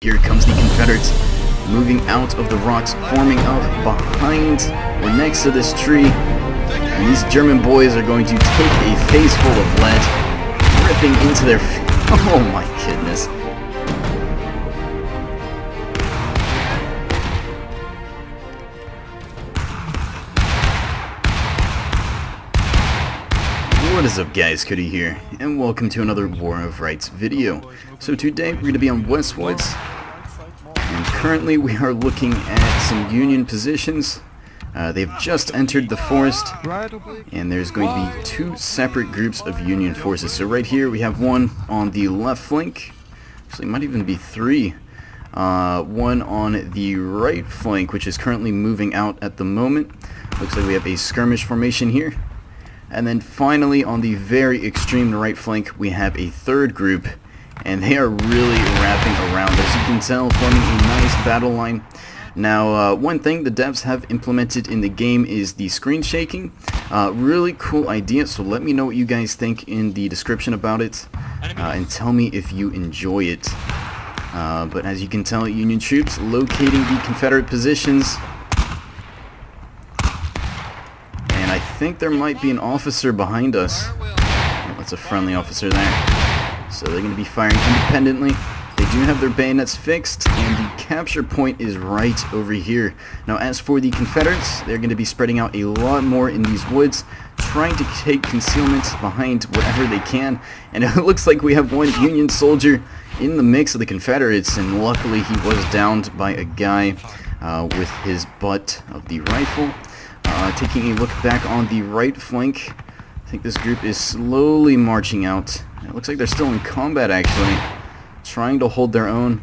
Here comes the Confederates, moving out of the rocks, forming up behind or next to this tree. And these German boys are going to take a face full of lead, ripping into their... Oh my goodness. What is up guys, Cody here, and welcome to another War of Rights video. So today we're going to be on Westwoods, and currently we are looking at some Union positions. They've just entered the forest, and there's going to be two separate groups of Union forces. So right here we have one on the left flank, actually it might even be three. One on the right flank, which is currently moving out at the moment. Looks like we have a skirmish formation here. And then finally on the very extreme right flank we have a third group, and they are really wrapping around, as you can tell, forming a nice battle line. Now one thing the devs have implemented in the game is the screen shaking. Really cool idea, so let me know what you guys think in the description about it, and tell me if you enjoy it. But as you can tell, Union troops locating the Confederate positions. I think there might be an officer behind us. Oh, that's a friendly officer there. So they're going to be firing independently. They do have their bayonets fixed, and the capture point is right over here. Now as for the Confederates, they're going to be spreading out a lot more in these woods, trying to take concealment behind whatever they can. And it looks like we have one Union soldier in the mix of the Confederates, and luckily he was downed by a guy with his butt of the rifle. Taking a look back on the right flank, I think this group is slowly marching out. It looks like they're still in combat actually, trying to hold their own,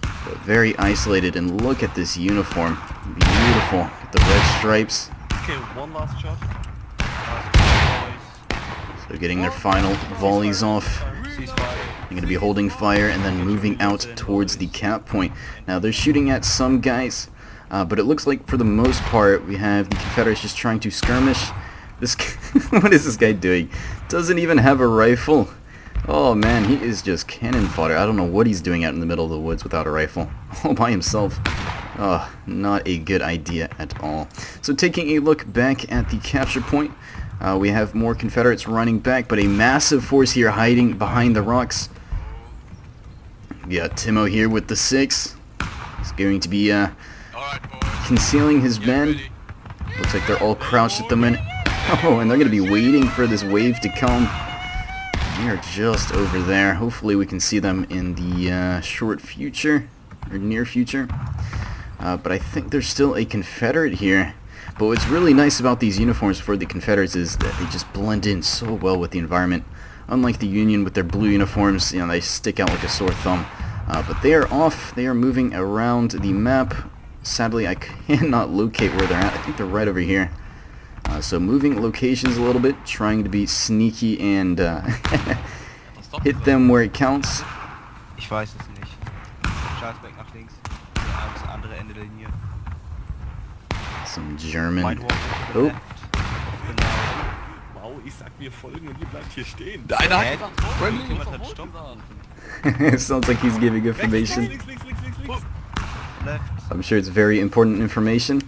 but very isolated. And look at this uniform, beautiful, with the red stripes. Okay, one last shot. So getting their final volleys off. They're going to be holding fire and then moving out towards the cap point. Now they're shooting at some guys. But it looks like for the most part we have the Confederates just trying to skirmish. This what is this guy doing? Doesn't even have a rifle. Oh man, he is just cannon fodder. I don't know what he's doing out in the middle of the woods without a rifle, all by himself. Oh, not a good idea at all. So taking a look back at the capture point, we have more Confederates running back, but a massive force here hiding behind the rocks. We got Timo here with the 6. He's going to be concealing his men. Looks like they're all crouched at the minute. Oh, and they're going to be waiting for this wave to come. They are just over there. Hopefully we can see them in the short future, or near future. But I think there's still a Confederate here. But what's really nice about these uniforms for the Confederates is that they just blend in so well with the environment. Unlike the Union with their blue uniforms, you know, they stick out like a sore thumb. But they are off. They are moving around the map. Sadly, I cannot locate where they're at. I think they're right over here. So moving locations a little bit, trying to be sneaky and hit them where it counts. Ich weiß es nicht. Charlesberg nach links. Das andere Ende der Linie. Some German. Oh. Wow, ich sag mir folgen und ihr bleibt hier stehen. Einer hat It sounds like he's giving information. Links. I'm sure it's very important information.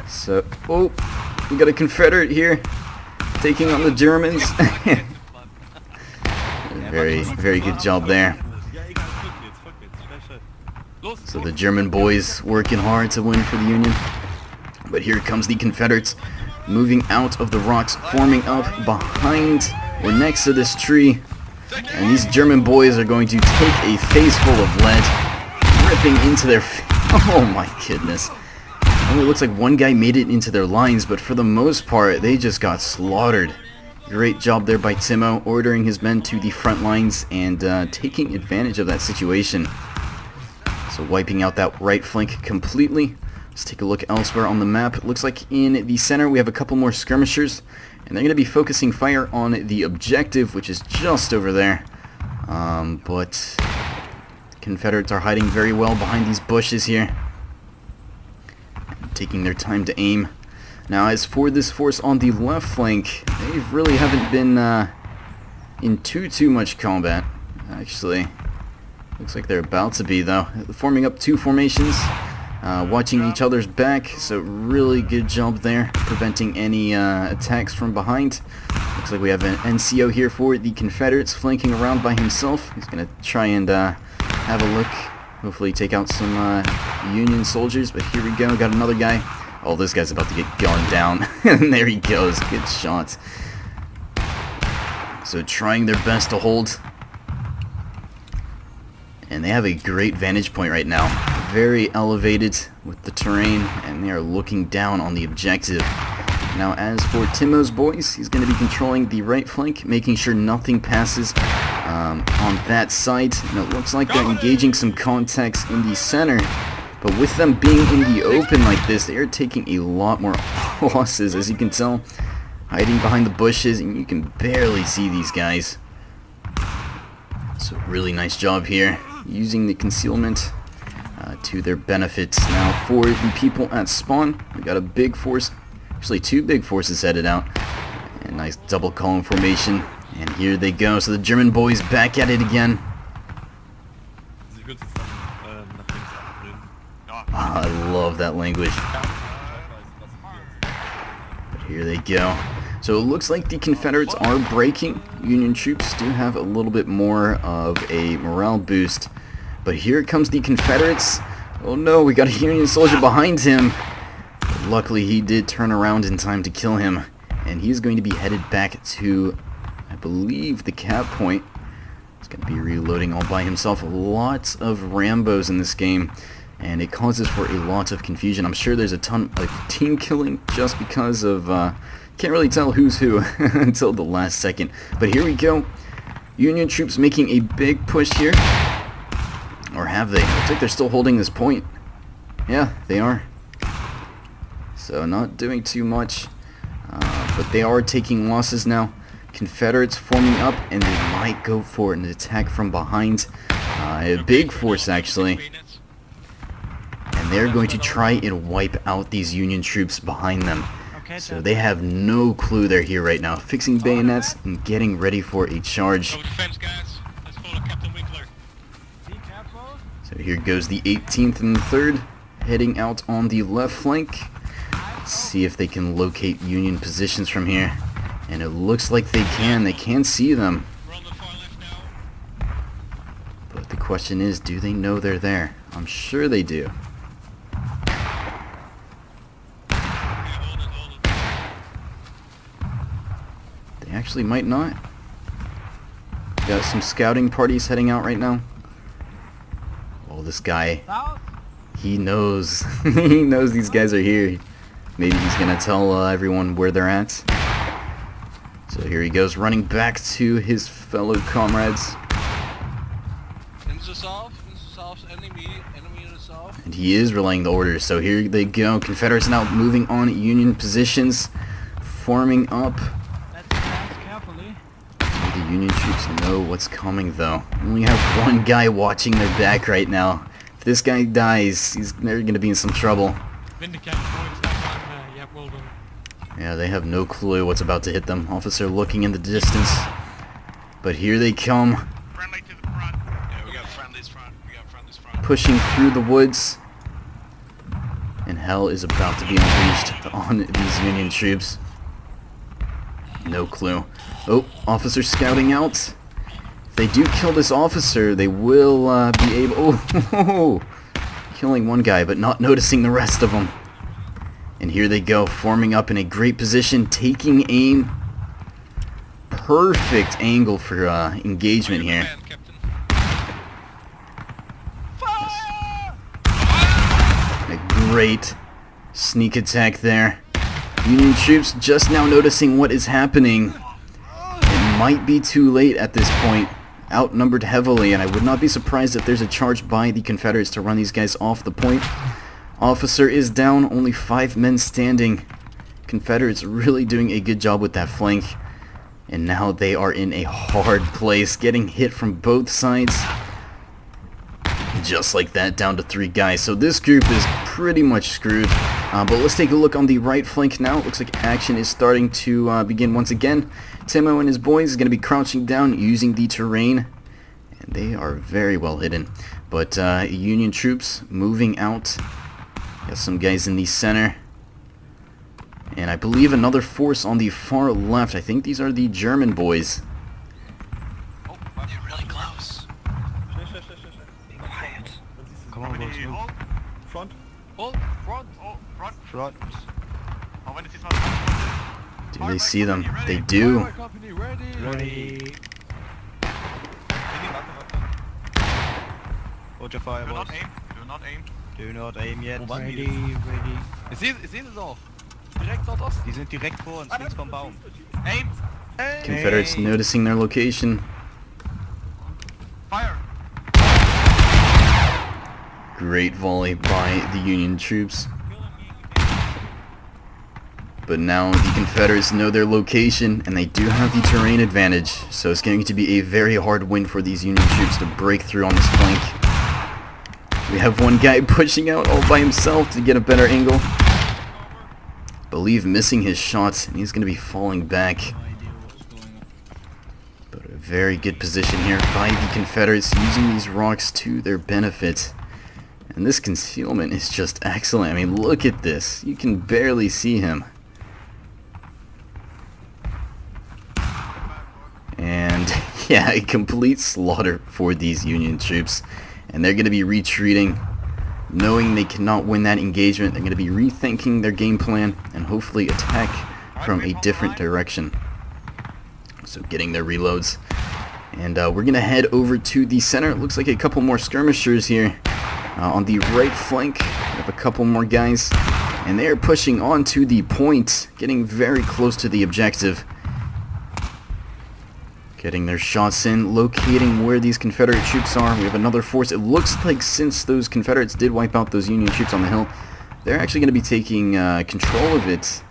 So, oh, we got a Confederate here taking on the Germans. very good job there. So the German boys working hard to win for the Union. But here comes the Confederates moving out of the rocks, forming up behind or next to this tree. And these German boys are going to take a face full of lead, ripping into their... Oh my goodness. It only looks like one guy made it into their lines, but for the most part, they just got slaughtered. Great job there by Timo, ordering his men to the front lines and taking advantage of that situation. So wiping out that right flank completely. Let's take a look elsewhere on the map. It looks like in the center we have a couple more skirmishers, and they're going to be focusing fire on the objective, which is just over there. But Confederates are hiding very well behind these bushes here, taking their time to aim. Now as for this force on the left flank, they really haven't been in too much combat, actually. Looks like they're about to be, though. Forming up two formations, watching each other's back, so really good job there, preventing any attacks from behind. Looks like we have an NCO here for the Confederates, flanking around by himself. He's going to try and have a look, hopefully take out some Union soldiers, but here we go, got another guy. Oh, this guy's about to get gunned down, and there he goes, good shot. So trying their best to hold. And they have a great vantage point right now. Very elevated with the terrain, and they are looking down on the objective. Now as for Timo's boys, he's going to be controlling the right flank, making sure nothing passes on that side. And it looks like they're engaging some contacts in the center. But with them being in the open like this, they are taking a lot more losses, as you can tell. Hiding behind the bushes, and you can barely see these guys. So really nice job here, using the concealment to their benefit. Now for the people at spawn, we got a big force, actually two big forces headed out. And nice double column formation, and here they go. So the German boys back at it again. I love that language. But here they go. So it looks like the Confederates are breaking. Union troops do have a little bit more of a morale boost. But here comes the Confederates. Oh no, we got a Union soldier behind him. But luckily he did turn around in time to kill him. And he's going to be headed back to, I believe, the cap point. He's going to be reloading all by himself. Lots of Rambos in this game. And it causes for a lot of confusion. I'm sure there's a ton of team killing just because of... can't really tell who's who until the last second. But here we go. Union troops making a big push here. Or have they? Looks like they're still holding this point. Yeah, they are. So not doing too much. But they are taking losses now. Confederates forming up, and they might go for an attack from behind. A big force, actually. And they're going to try and wipe out these Union troops behind them. So they have no clue they're here right now, fixing bayonets and getting ready for a charge. So here goes the 18th and the 3rd, heading out on the left flank. Let's see if they can locate Union positions from here. And it looks like they can see them. But the question is, do they know they're there? I'm sure they do. Actually might not. Got some scouting parties heading out right now. Oh, this guy, he knows. He knows these guys are here. Maybe he's gonna tell everyone where they're at. So here he goes, running back to his fellow comrades. And he is relaying the orders, so here they go. Confederates now moving on Union positions, forming up. The Union troops know what's coming, though. We only have one guy watching their back right now. If this guy dies, they're going to be in some trouble. Yeah, they have no clue what's about to hit them. Officer looking in the distance. But here they come. Pushing through the woods. And hell is about to be unleashed on these Union troops. No clue. Oh, officer scouting out. If they do kill this officer, they will be able... Oh, killing one guy, but not noticing the rest of them. And here they go, forming up in a great position, taking aim. Perfect angle for engagement here. A great sneak attack there. Union troops just now noticing what is happening. It might be too late at this point. Outnumbered heavily, and I would not be surprised if there's a charge by the Confederates to run these guys off the point. Officer is down, only 5 men standing. Confederates really doing a good job with that flank. And now they are in a hard place, getting hit from both sides. Just like that, down to 3 guys. So this group is pretty much screwed. But let's take a look on the right flank now. It looks like action is starting to begin once again. Timo and his boys is going to be crouching down using the terrain. And they are very well hidden. But Union troops moving out. Got some guys in the center. And I believe another force on the far left. I think these are the German boys. Oh, they're really close. Be quiet. Come on, boys. Hold. Front. Hold, front. Oh, front. Front. Oh, wenn es jetzt mal Do they see them? They do. Company ready. Ready. Hold your fire, Do boys. not aim. Do not aim. Do not aim yet. Wo waren die Ready, ready. Ich sehe es auch. Direkt Nordost. Die sind direkt vor uns, links vom Baum. Aim. Confederates noticing their location. Fire. Great volley by the Union troops. But now the Confederates know their location, and they do have the terrain advantage, so it's going to be a very hard win for these Union troops to break through on this flank. We have one guy pushing out all by himself to get a better angle. Believe missing his shots, and he's going to be falling back. But a very good position here by the Confederates, using these rocks to their benefit. And this concealment is just excellent. I mean, look at this. You can barely see him. And yeah, a complete slaughter for these Union troops. And they're going to be retreating, knowing they cannot win that engagement. They're going to be rethinking their game plan and hopefully attack from a different direction. So getting their reloads. And we're going to head over to the center. It looks like a couple more skirmishers here. On the right flank, we have a couple more guys. And they are pushing on to the point, getting very close to the objective. Getting their shots in, locating where these Confederate troops are. We have another force. It looks like since those Confederates did wipe out those Union troops on the hill, they're actually going to be taking control of it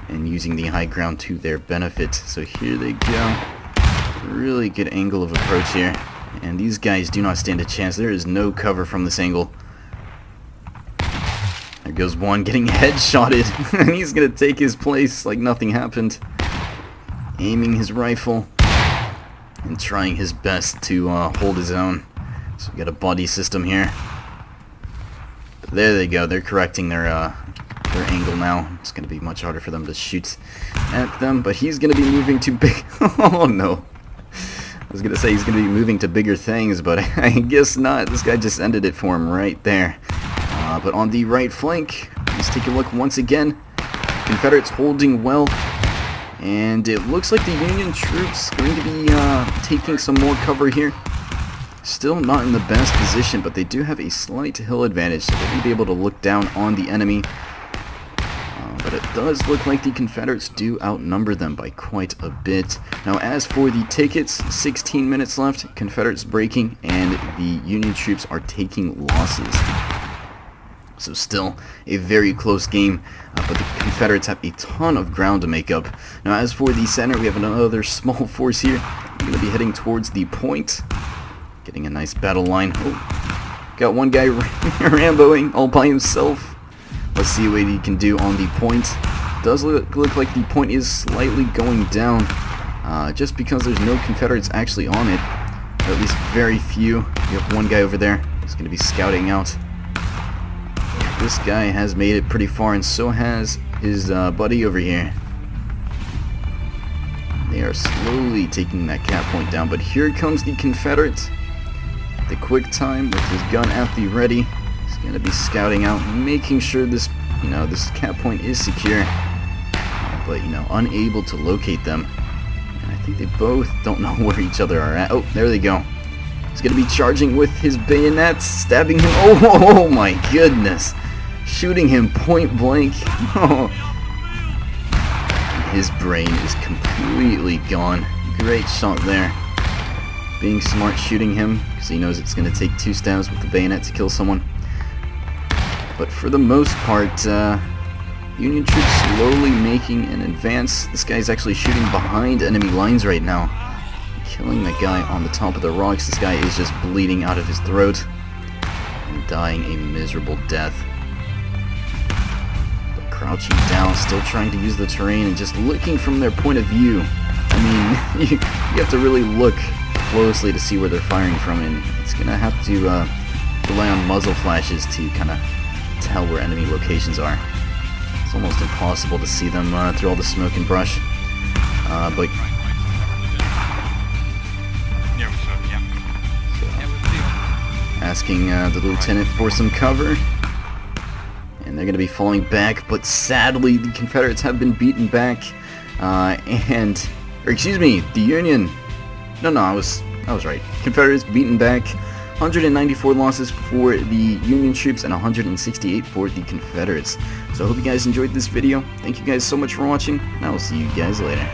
and using the high ground to their benefit. So here they go. Really good angle of approach here. And these guys do not stand a chance. There is no cover from this angle. There goes one getting headshotted. And he's going to take his place like nothing happened. Aiming his rifle and trying his best to hold his own. So we got a body system here. But there they go. They're correcting their angle now. It's going to be much harder for them to shoot at them. But he's going to be moving to big... Oh no. I was going to say he's going to be moving to bigger things, but I guess not. This guy just ended it for him right there. But on the right flank, let's take a look once again. Confederates holding well. And it looks like the Union troops going to be taking some more cover here. Still not in the best position, but they do have a slight hill advantage, so they're going to be able to look down on the enemy. But it does look like the Confederates do outnumber them by quite a bit. Now as for the tickets, 16 minutes left, Confederates breaking, and the Union troops are taking losses. So still a very close game, but the Confederates have a ton of ground to make up. Now as for the center, we have another small force here. We're going to be heading towards the point. Getting a nice battle line. Oh, got one guy ramboing all by himself. Let's see what he can do on the point. Does look like the point is slightly going down, just because there's no Confederates actually on it. Or at least very few. We have one guy over there who's going to be scouting out. This guy has made it pretty far, and so has his buddy over here. They are slowly taking that cap point down, but here comes the Confederate. The quick time with his gun at the ready. He's going to be scouting out, making sure this, this cap point is secure, but unable to locate them. And I think they both don't know where each other are at. Oh, there they go. He's going to be charging with his bayonets, stabbing him. Oh my goodness. Shooting him point blank. His brain is completely gone. Great shot there. Being smart shooting him, because he knows it's going to take 2 stabs with the bayonet to kill someone. But for the most part, Union troops slowly making an advance. This guy's actually shooting behind enemy lines right now. Killing the guy on the top of the rocks. This guy is just bleeding out of his throat and dying a miserable death. But crouching down, still trying to use the terrain and just looking from their point of view. I mean, you have to really look closely to see where they're firing from, and it's gonna have to rely on muzzle flashes to kind of tell where enemy locations are. It's almost impossible to see them through all the smoke and brush. But Yeah, we should, yeah. Yeah, we'll see. asking the lieutenant for some cover, and they're going to be falling back, but sadly the Confederates have been beaten back, or excuse me, the Union, no, I was right, Confederates beaten back, 194 losses for the Union troops and 168 for the Confederates. So I hope you guys enjoyed this video. Thank you guys so much for watching, and I will see you guys later.